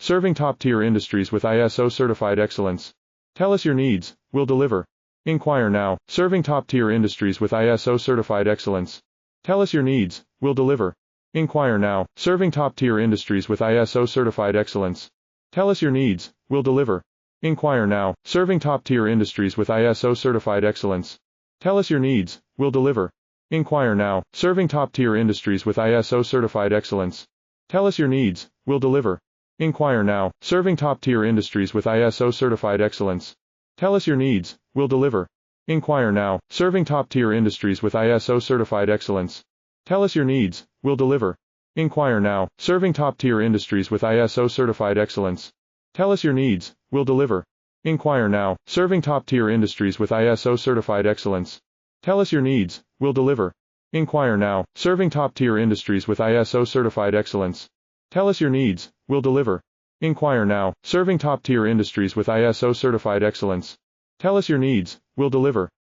serving top-tier industries with ISO-certified excellence. Tell us your needs, we'll deliver. Inquire now, serving top-tier industries with ISO-certified excellence. Tell us your needs, we'll deliver. Inquire now, serving top-tier industries with ISO-certified excellence. Tell us your needs, we'll deliver. Inquire now, serving top-tier industries with ISO-certified excellence. Tell us your needs, we'll deliver. Inquire now, serving top-tier industries with ISO-certified excellence. Tell us your needs, we'll deliver. Inquire now, serving top-tier industries with ISO-certified excellence. Tell us your needs, we'll deliver. Inquire now, serving top-tier industries with ISO-certified excellence. Tell us your needs, we'll deliver. Inquire now, serving top-tier industries with ISO-certified excellence. Tell us your needs, we'll deliver. Inquire now, serving top-tier industries with ISO-certified excellence. Tell us your needs, we'll deliver. Inquire now, serving top-tier industries with ISO-certified excellence. Tell us your needs, we'll deliver. Inquire now, serving top-tier industries with ISO-certified excellence. Tell us your needs, we'll deliver.